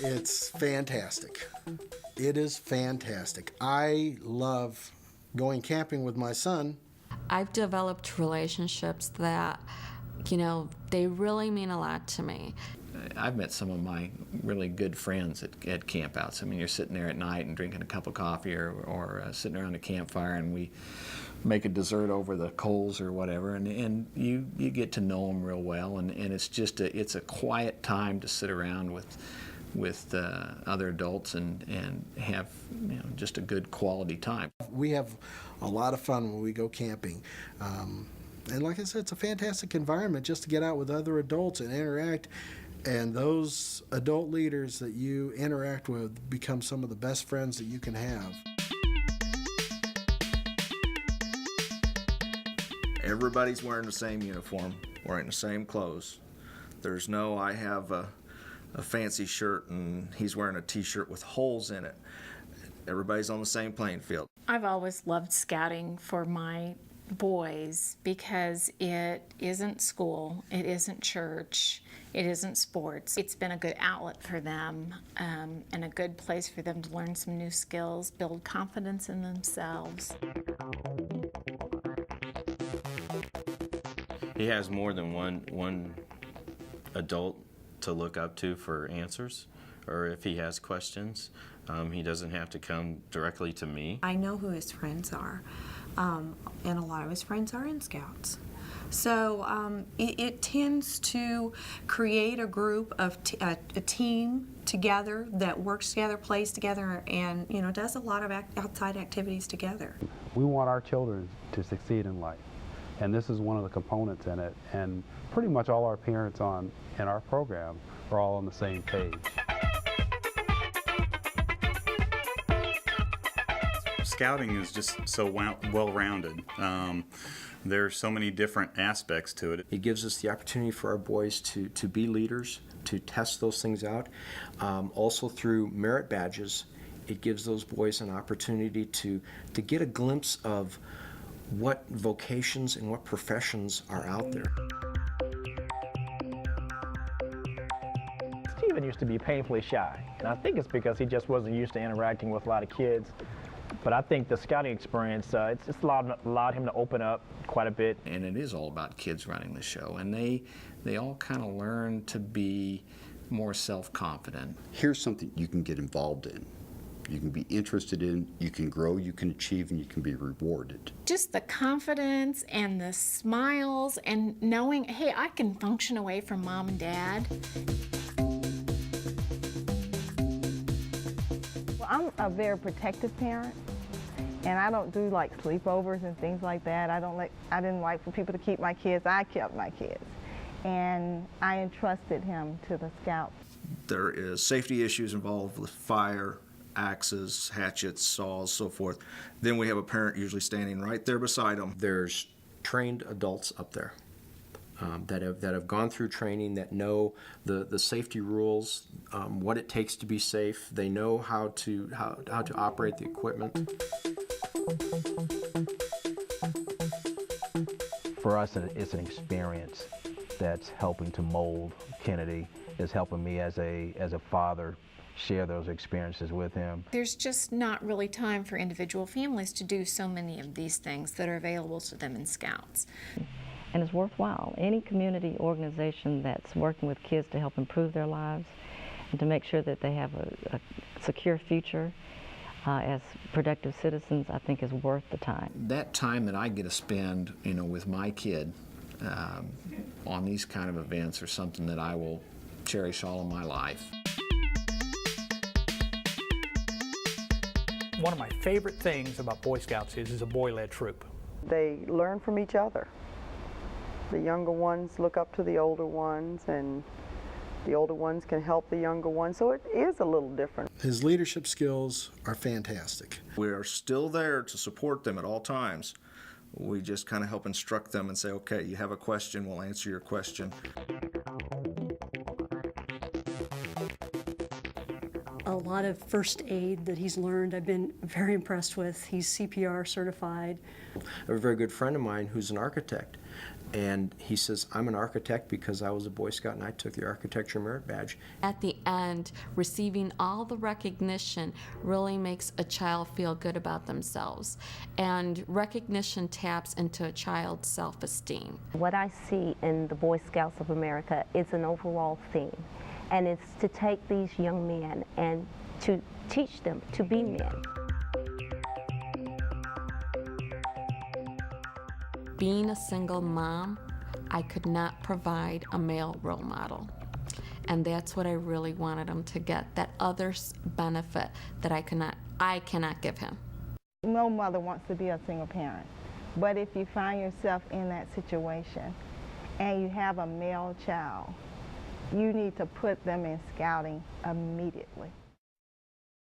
It's fantastic. It is fantastic. I love going camping with my son. I've developed relationships that, they really mean a lot to me. I've met some of my really good friends at campouts. I mean, you're sitting there at night and drinking a cup of coffee or sitting around a campfire, and we make a dessert over the coals or whatever, and you get to know them real well, and it's just it's a quiet time to sit around with other adults and have just a good quality time. We have a lot of fun when we go camping. And like I said, it's a fantastic environment just to get out with other adults and interact. And those adult leaders that you interact with become some of the best friends that you can have. Everybody's wearing the same uniform, wearing the same clothes. There's no, I have a fancy shirt and he's wearing a t-shirt with holes in it. Everybody's on the same playing field. I've always loved scouting for my boys because it isn't school, it isn't church, it isn't sports. It's been a good outlet for them and a good place for them to learn some new skills, build confidence in themselves. He has more than one adult to look up to for answers, or if he has questions. He doesn't have to come directly to me. I know who his friends are, and a lot of his friends are in Scouts. So it tends to create a group of a team together that works together, plays together, and does a lot of outside activities together. We want our children to succeed in life, and this is one of the components in it. And pretty much all our parents in our program are all on the same page. Scouting is just so well-rounded. There's so many different aspects to it. It gives us the opportunity for our boys to be leaders, to test those things out. Also through merit badges, it gives those boys an opportunity to get a glimpse of what vocations and what professions are out there. Stephen used to be painfully shy, and I think it's because he just wasn't used to interacting with a lot of kids. But I think the scouting experience, it's allowed him to open up quite a bit. And it is all about kids running the show, and they all kind of learn to be more self-confident. Here's something you can get involved in. You can be interested in, you can grow, you can achieve, and you can be rewarded. Just the confidence and the smiles and knowing, hey, I can function away from mom and dad. Well, I'm a very protective parent, and I don't do like sleepovers and things like that. I didn't like for people to keep my kids. I kept my kids, and I entrusted him to the Scouts. There is safety issues involved with fire, axes, hatchets, saws, so forth. Then we have a parent usually standing right there beside them. There's trained adults up there that have gone through training, that know the safety rules, what it takes to be safe. They know how to operate the equipment. For us, it's an experience that's helping to mold Kennedy. It's helping me as a father share those experiences with him. There's just not really time for individual families to do so many of these things that are available to them in Scouts. And it's worthwhile. Any community organization that's working with kids to help improve their lives and to make sure that they have a secure future as productive citizens, I think is worth the time. That time that I get to spend, with my kid on these kind of events are something that I will cherish all of my life. One of my favorite things about Boy Scouts is a boy-led troop. They learn from each other. The younger ones look up to the older ones, and the older ones can help the younger ones, so it is a little different. His leadership skills are fantastic. We are still there to support them at all times. We just kind of help instruct them and say, okay, you have a question, we'll answer your question. A lot of first aid that he's learned, I've been very impressed with. He's CPR certified. I have a very good friend of mine who's an architect, And he says, I'm an architect because I was a Boy Scout and I took the Architecture Merit Badge. At the end, receiving all the recognition really makes a child feel good about themselves. And recognition taps into a child's self-esteem. What I see in the Boy Scouts of America is an overall theme, and it's to take these young men and to teach them to be men. Being a single mom, I could not provide a male role model. And that's what I really wanted him to get, that other benefit that I cannot give him. No mother wants to be a single parent. But if you find yourself in that situation and you have a male child, you need to put them in scouting immediately.